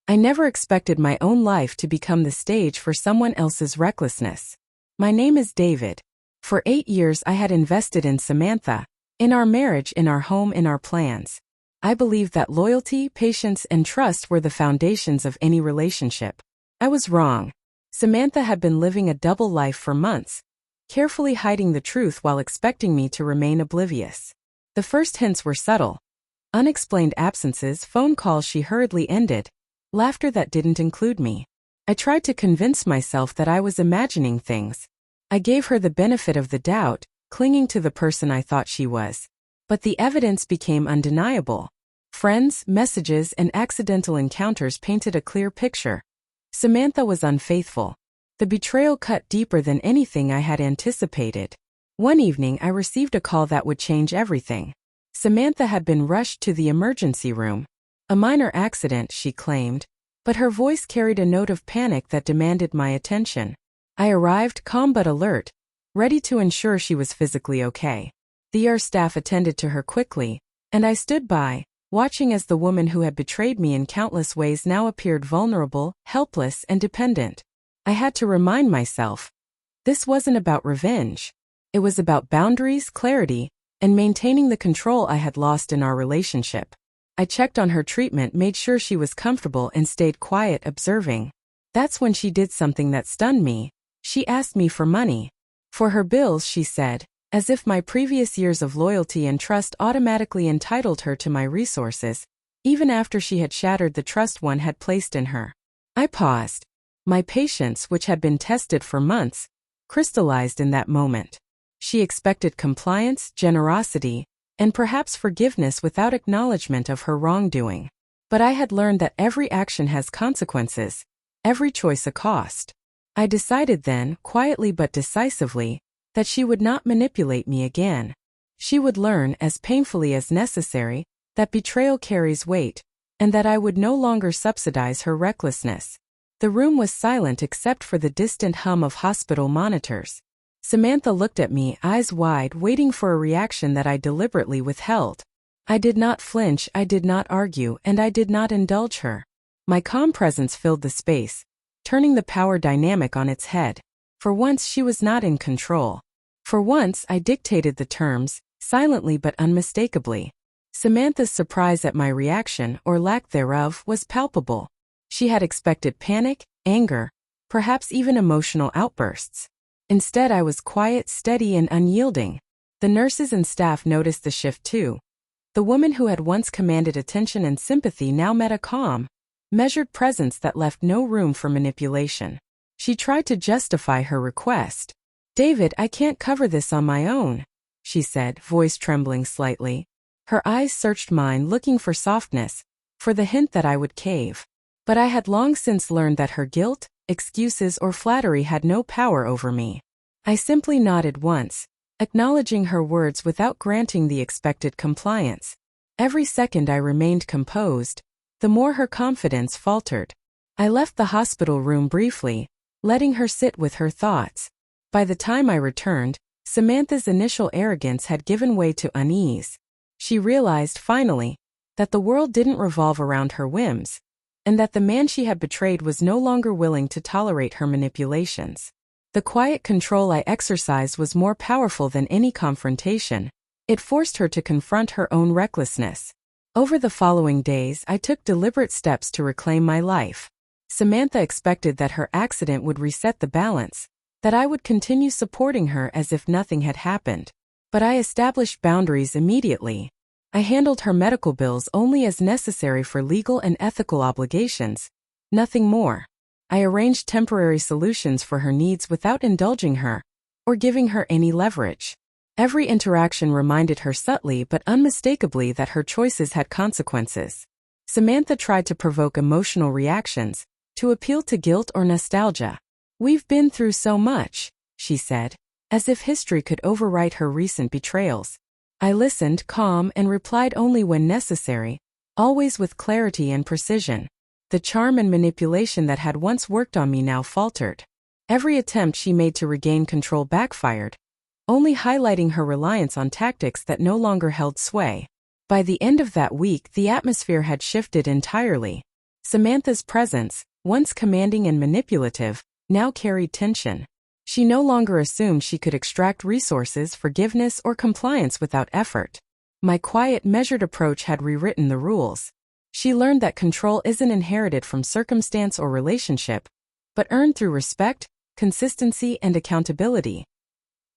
I never expected my own life to become the stage for someone else's recklessness. My name is David. For 8 years I had invested in Samantha, in our marriage, in our home, in our plans. I believed that loyalty, patience, and trust were the foundations of any relationship. I was wrong. Samantha had been living a double life for months, carefully hiding the truth while expecting me to remain oblivious. The first hints were subtle. Unexplained absences, phone calls she hurriedly ended, laughter that didn't include me. I tried to convince myself that I was imagining things. I gave her the benefit of the doubt, clinging to the person I thought she was. But the evidence became undeniable. Friends, messages, and accidental encounters painted a clear picture. Samantha was unfaithful. The betrayal cut deeper than anything I had anticipated. One evening I received a call that would change everything. Samantha had been rushed to the emergency room. A minor accident, she claimed, but her voice carried a note of panic that demanded my attention. I arrived, calm but alert, ready to ensure she was physically okay. The ER staff attended to her quickly, and I stood by, watching as the woman who had betrayed me in countless ways now appeared vulnerable, helpless, and dependent. I had to remind myself, this wasn't about revenge. It was about boundaries, clarity, and maintaining the control I had lost in our relationship. I checked on her treatment, made sure she was comfortable, and stayed quiet, observing. That's when she did something that stunned me. She asked me for money. For her bills, she said, as if my previous years of loyalty and trust automatically entitled her to my resources, even after she had shattered the trust one had placed in her. I paused. My patience, which had been tested for months, crystallized in that moment. She expected compliance, generosity, and perhaps forgiveness without acknowledgement of her wrongdoing. But I had learned that every action has consequences, every choice a cost. I decided then, quietly but decisively, that she would not manipulate me again. She would learn, as painfully as necessary, that betrayal carries weight, and that I would no longer subsidize her recklessness. The room was silent except for the distant hum of hospital monitors. Samantha looked at me, eyes wide, waiting for a reaction that I deliberately withheld. I did not flinch, I did not argue, and I did not indulge her. My calm presence filled the space, turning the power dynamic on its head. For once she was not in control. For once I dictated the terms, silently but unmistakably. Samantha's surprise at my reaction, or lack thereof, was palpable. She had expected panic, anger, perhaps even emotional outbursts. Instead I was quiet, steady, and unyielding. The nurses and staff noticed the shift too. The woman who had once commanded attention and sympathy now met a calm, measured presence that left no room for manipulation. She tried to justify her request. "David, I can't cover this on my own," she said, voice trembling slightly. Her eyes searched mine, looking for softness, for the hint that I would cave. But I had long since learned that her guilt, excuses, or flattery had no power over me. I simply nodded once, acknowledging her words without granting the expected compliance. Every second I remained composed, the more her confidence faltered. I left the hospital room briefly, letting her sit with her thoughts. By the time I returned, Samantha's initial arrogance had given way to unease. She realized, finally, that the world didn't revolve around her whims, and that the man she had betrayed was no longer willing to tolerate her manipulations. The quiet control I exercised was more powerful than any confrontation. It forced her to confront her own recklessness. Over the following days, I took deliberate steps to reclaim my life. Samantha expected that her accident would reset the balance, that I would continue supporting her as if nothing had happened. But I established boundaries immediately. I handled her medical bills only as necessary for legal and ethical obligations, nothing more. I arranged temporary solutions for her needs without indulging her, or giving her any leverage. Every interaction reminded her subtly but unmistakably that her choices had consequences. Samantha tried to provoke emotional reactions, to appeal to guilt or nostalgia. "We've been through so much," she said, as if history could overwrite her recent betrayals. I listened, calm, and replied only when necessary, always with clarity and precision. The charm and manipulation that had once worked on me now faltered. Every attempt she made to regain control backfired, only highlighting her reliance on tactics that no longer held sway. By the end of that week, the atmosphere had shifted entirely. Samantha's presence, once commanding and manipulative, now carried tension. She no longer assumed she could extract resources, forgiveness, or compliance without effort. My quiet, measured approach had rewritten the rules. She learned that control isn't inherited from circumstance or relationship, but earned through respect, consistency, and accountability.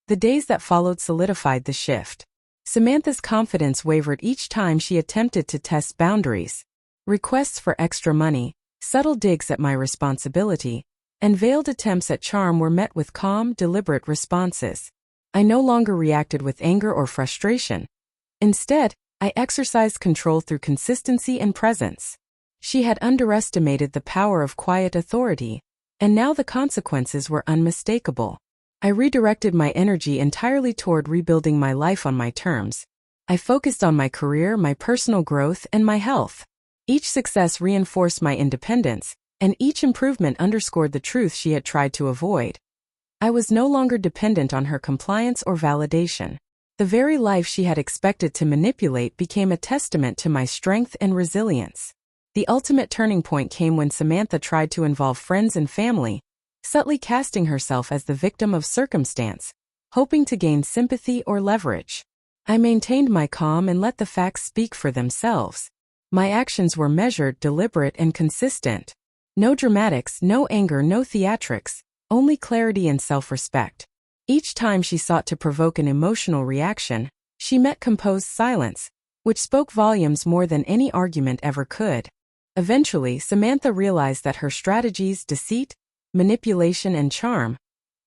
The days that followed solidified the shift. Samantha's confidence wavered each time she attempted to test boundaries. Requests for extra money, subtle digs at my responsibility, and veiled attempts at charm were met with calm, deliberate responses. I no longer reacted with anger or frustration. Instead, I exercised control through consistency and presence. She had underestimated the power of quiet authority, and now the consequences were unmistakable. I redirected my energy entirely toward rebuilding my life on my terms. I focused on my career, my personal growth, and my health. Each success reinforced my independence, and each improvement underscored the truth she had tried to avoid. I was no longer dependent on her compliance or validation. The very life she had expected to manipulate became a testament to my strength and resilience. The ultimate turning point came when Samantha tried to involve friends and family, subtly casting herself as the victim of circumstance, hoping to gain sympathy or leverage. I maintained my calm and let the facts speak for themselves. My actions were measured, deliberate, and consistent. No dramatics, no anger, no theatrics, only clarity and self-respect. Each time she sought to provoke an emotional reaction, she met composed silence, which spoke volumes more than any argument ever could. Eventually, Samantha realized that her strategies, deceit, manipulation, and charm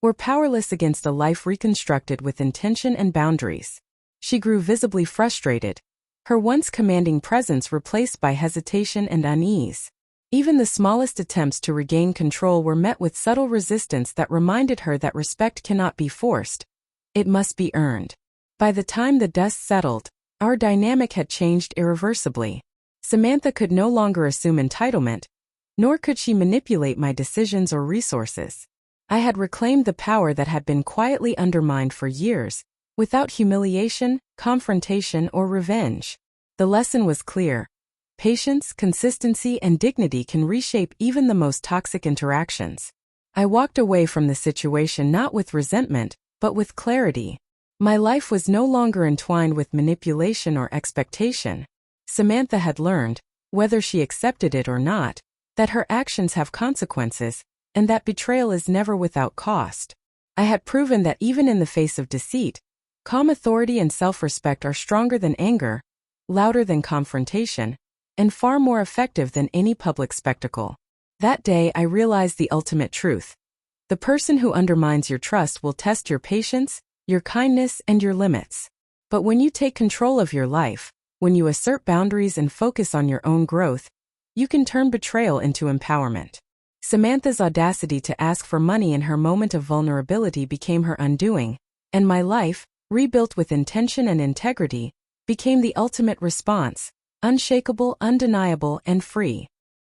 were powerless against a life reconstructed with intention and boundaries. She grew visibly frustrated, her once commanding presence replaced by hesitation and unease. Even the smallest attempts to regain control were met with subtle resistance that reminded her that respect cannot be forced. It must be earned. By the time the dust settled, our dynamic had changed irreversibly. Samantha could no longer assume entitlement, nor could she manipulate my decisions or resources. I had reclaimed the power that had been quietly undermined for years, without humiliation, confrontation, or revenge. The lesson was clear. Patience, consistency, and dignity can reshape even the most toxic interactions. I walked away from the situation not with resentment, but with clarity. My life was no longer entwined with manipulation or expectation. Samantha had learned, whether she accepted it or not, that her actions have consequences, and that betrayal is never without cost. I had proven that even in the face of deceit, calm authority and self-respect are stronger than anger, louder than confrontation, and far more effective than any public spectacle. That day I realized the ultimate truth. The person who undermines your trust will test your patience, your kindness, and your limits. But when you take control of your life, when you assert boundaries and focus on your own growth, you can turn betrayal into empowerment. Samantha's audacity to ask for money in her moment of vulnerability became her undoing, and my life, rebuilt with intention and integrity, became the ultimate response, unshakable, undeniable, and free.